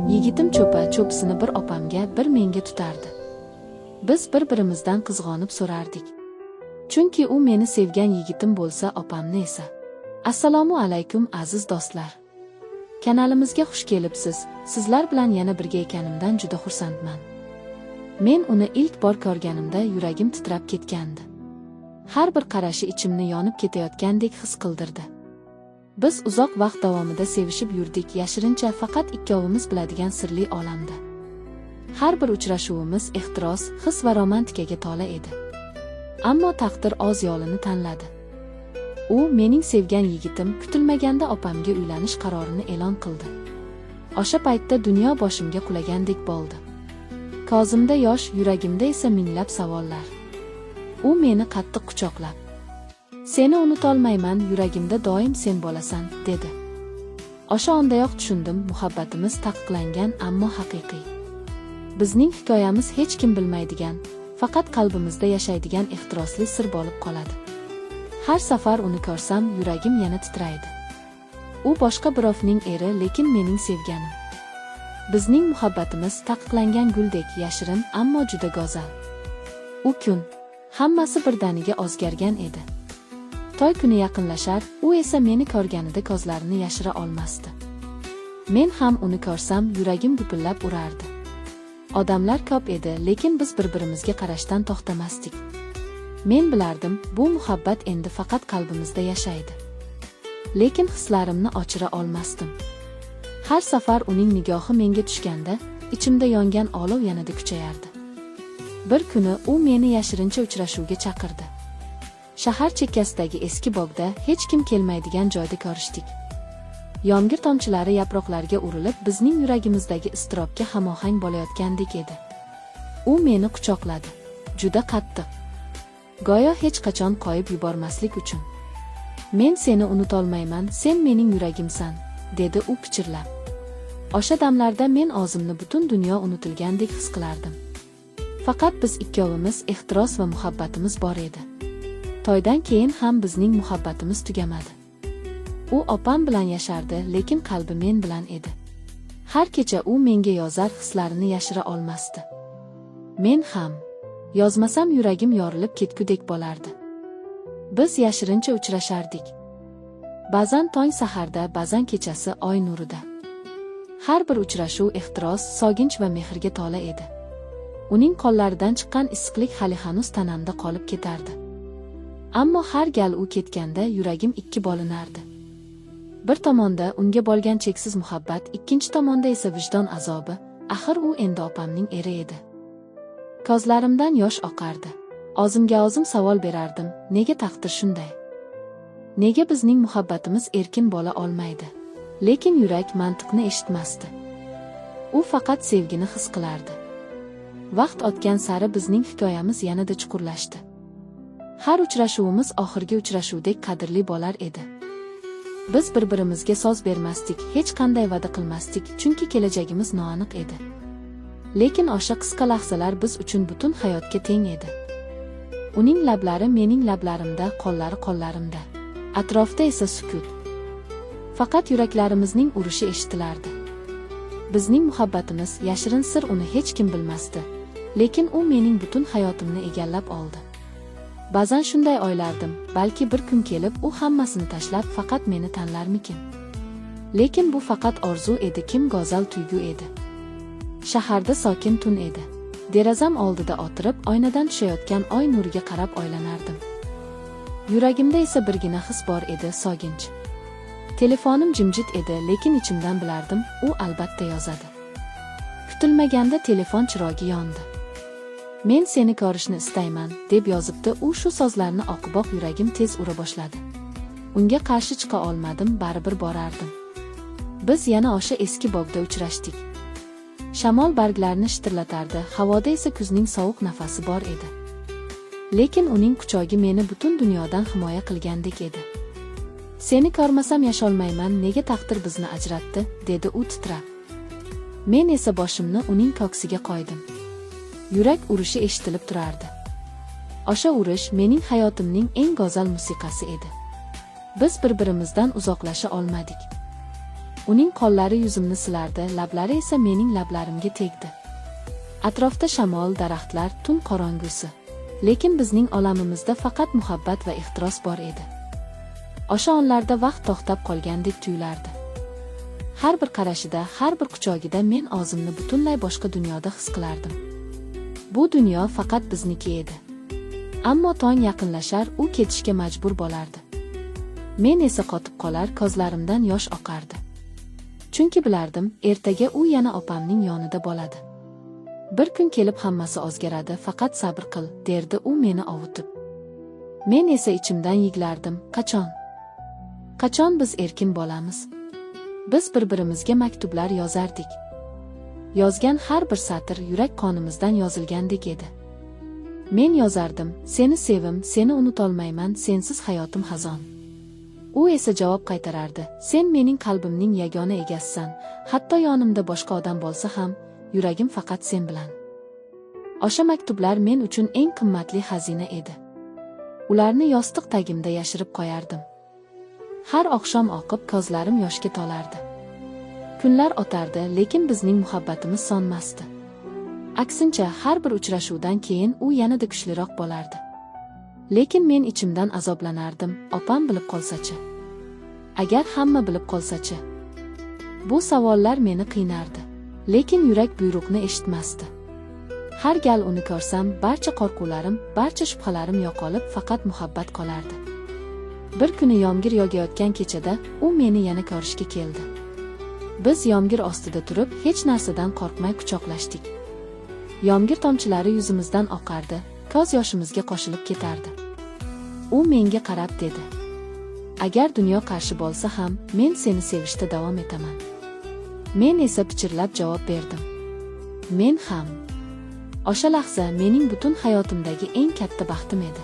Yigitim cho'pisini bir opamga, bir menga tutardi. Biz bir-birimizdan qizg'onib so'rardik. Chunki u meni sevgan yigitim bo'lsa, opamni esa. Assalomu alaykum aziz do'stlar. Kanalimizga xush kelibsiz. Sizlar bilan yana birga ekanimdan juda xursandman. Men uni ilk bor ko'rganimda yuragim titrab ketgandi. Har bir qarashi ichimni yonib ketayotgandek his qildirdi. Biz uzoq vaqt davomida sevishib yurdik, yashirincha, faqat ikkovimiz biladigan sirli olamda. Har bir uchrashuvimiz ehtiros, his va romantikaga to'la edi. Ammo taqdir o'z yo'lini tanladi. U, mening sevgan yigitim, kutilmaganda opamga uylanish qarorini e'lon qildi. O'sha paytda dunyo boshimga qulagandek bo'ldi. Ko'zimda yosh, yuragimda esa minglab savollar. U meni qattiq quchoqlab, "Seni unutolmayman, yuragimda doim sen bo'lasan", dedi. O'sha ondayoq tushundim, muhabbatimiz taqiqlangan, ammo haqiqiy. Bizning hikoyamiz hech kim bilmaydigan, faqat qalbimizda yashaydigan ehtirosli sir bo'lib qoladi. Har safar uni ko'rsam, yuragim yana titraydi. U boshqa birovning eri, lekin mening sevganim. Bizning muhabbatimiz taqiqlangan guldek yashirin, ammo juda go'zal. U kun hammasi birdaniga o'zgargan edi. To'y kuni yaqinlashar, u esa meni ko'rganida ko'zlarini yashira olmasdi. Men ham uni ko'rsam, yuragim gupillab urardi. Odamlar ko'p edi, lekin biz bir-birimizga qarashdan to'xtamasdik. Men bilardim, bu muhabbat endi faqat qalbimizda yashaydi. Lekin hislarimni ochira olmasdim. Har safar uning nigohi menga tushganda, ichimda yongan olov yanada kuchayardi. Bir kuni u meni yashirincha uchrashuvga chaqirdi. Shahar chekkasidagi eski bog'da, hech kim kelmaydigan joyda ko'rishdik. Yomg'ir tomchilari yaproqlarga urilib, bizning yuragimizdagi iztirobga hamohang bo'layotgandek edi. U meni quchoqladi, juda qattiq. Go'yo hech qachon qo'yib yubormaslik uchun. "Men seni unutolmayman, sen mening yuragimsan", dedi u pichirlab. O'sha damlarda men o'zimni butun dunyo unutilgandek his qilardim. Faqat biz ikkovimiz, ehtiros va muhabbatimiz bor edi. To'ydan keyin ham bizning muhabbatimiz tugamadi. U opam bilan yashardi, lekin qalbi men bilan edi. Har kecha u menga yozar, hislarini yashira olmasdi. Men ham yozmasam yuragim yorilib ketgudek bo'lardi. Biz yashirincha uchrashardik. Ba'zan tong saharda, ba'zan kechasi oy nurida. Har bir uchrashuv ehtiros, sog'inch va mehrga to'la edi. Uning qo'llaridan chiqqan issiqlik hali hanuz tanamda qolib ketardi. Ammo har gal u ketganda yuragim ikki bo'linardi. Bir tomonda unga bo'lgan cheksiz muhabbat, ikkinchi tomonda esa vijdon azobi. Axir u endi opamning eri edi. Ko'zlarimdan yosh oqardi. O'zimga o'zim savol berardim, nega taqdir shunday? Nega bizning muhabbatimiz erkin bo'la olmaydi? Lekin yurak mantiqni eshitmasdi. U faqat sevgini his qilardi. Vaqt o'tgan sari bizning hikoyamiz yanada chuqurlashdi. Har uchrashuvimiz oxirgi uchrashuvdek qadrli bo'lar edi. Biz bir-birimizga so'z bermasdik, hech qanday va'da qilmasdik, chunki kelajagimiz noaniq edi. Lekin o'sha qisqa lahzalar biz uchun butun hayotga teng edi. Uning lablari mening lablarimda, qo'llari qo'llarimda. Atrofda esa sukut. Faqat yuraklarimizning urishi eshitilardi. Bizning muhabbatimiz yashirin sir, uni hech kim bilmasdi. Lekin u mening butun hayotimni egallab oldi. Ba'zan shunday o'ylardim, balki bir kun kelib u hammasini tashlab faqat meni tanlarmikin. Lekin bu faqat orzu edi, kim go'zal tuyg'u edi. Shaharda sokin tun edi. Derazam oldida o'tirib, oynadan tushayotgan oy nuriga qarab o'ylanardim. Yuragimda esa birgina his bor edi, sog'inch. Telefonim jimjit edi, lekin ichimdan bilardim, u albatta yozadi. Kutilmaganda telefon chirog'i yondi. "Men seni ko'rishni istayman", deb yozibdi u. Shu so'zlarni o'qiboq yuragim tez ura boshladi. Unga qarshi chiqa olmadim, baribir borardim. Biz yana o'sha eski bog'da uchrashdik. Shamol barglarni shitirlatardi, havoda esa kuzning sovuq nafasi bor edi. Lekin uning quchog'i meni butun dunyodan himoya qilgandek edi. "Seni ko'rmasam yasholmayman, nega taqdir bizni ajratdi", dedi u titrab. Men esa boshimni uning ko'ksiga qo'ydim. Yurak urishi eshitilib turardi. O'sha urish mening hayotimning eng go'zal musiqasi edi. Biz bir-birimizdan uzoqlasha olmadik. Uning qo'llari yuzimni silardi, lablari esa mening lablarimga tegdi. Atrofda shamol, daraxtlar, tun qorong'usi. Lekin bizning olamimizda faqat muhabbat va ehtiros bor edi. O'sha onlarda vaqt to'xtab qolgandek tuyulardi. Har bir qarashida, har bir quchogida men o'zimni butunlay boshqa dunyoda his qilardim. Bu dunyo faqat bizniki edi. Ammo tong yaqinlashar, u ketishga majbur bo'lardi. Men esa qotib qolar, ko'zlarimdan yosh oqardi. Chunki bilardim, ertaga u yana opamning yonida bo'ladi. Bir kun kelib hammasi o'zgaradi, faqat sabr qil, derdi u meni ovutib. Men esa ichimdan yiglardim, qachon biz erkin bo'lamiz? Biz bir-birimizga maktublar yozardik. Yozgan har bir satr yurak qonimizdan yozilgandek edi. Men yozardim, seni sevim, seni unutolmayman, sensiz hayotim xazon. U esa javob qaytarardi, sen mening qalbimning yagona egasisan, hatto yonimda boshqa odam bo'lsa ham, yuragim faqat sen bilan. O'sha maktublar men uchun eng qimmatli xazina edi. Ularni yostiq tagimda yashirib qo'yardim. Har oqshom o'qib ko'zlarim yoshga to'lardi. Kunlar o'tardi, lekin bizning muhabbatimiz so'nmasdi. Aksincha, har bir uchrashuvdan keyin u yanada kuchliroq bo'lardi. Lekin men ichimdan azoblanardim, opam bilib qolsa-chi? Agar hamma bilib qolsa-chi? Bu savollar meni qiynardi. Lekin yurak buyruqni eshitmasdi. Har gal uni ko'rsam, barcha qo'rquvlarim, barcha shubhalarim yo'qolib, faqat muhabbat qolardi. Bir kuni yomg'ir yog'ayotgan kechada u meni yana ko'rishga keldi. Biz yomg'ir ostida turib, hech narsadan qo'rqmay quchoqlashdik. Yomg'ir tomchilari yuzimizdan oqardi, ko'z yoshimizga qo'shilib ketardi. U menga qarab dedi: "Agar dunyo qarshi bo'lsa ham, men seni sevishda davom etaman." Men esa pichirlab javob berdim: "Men ham." O'sha lahza mening butun hayotimdagi eng katta baxtim edi.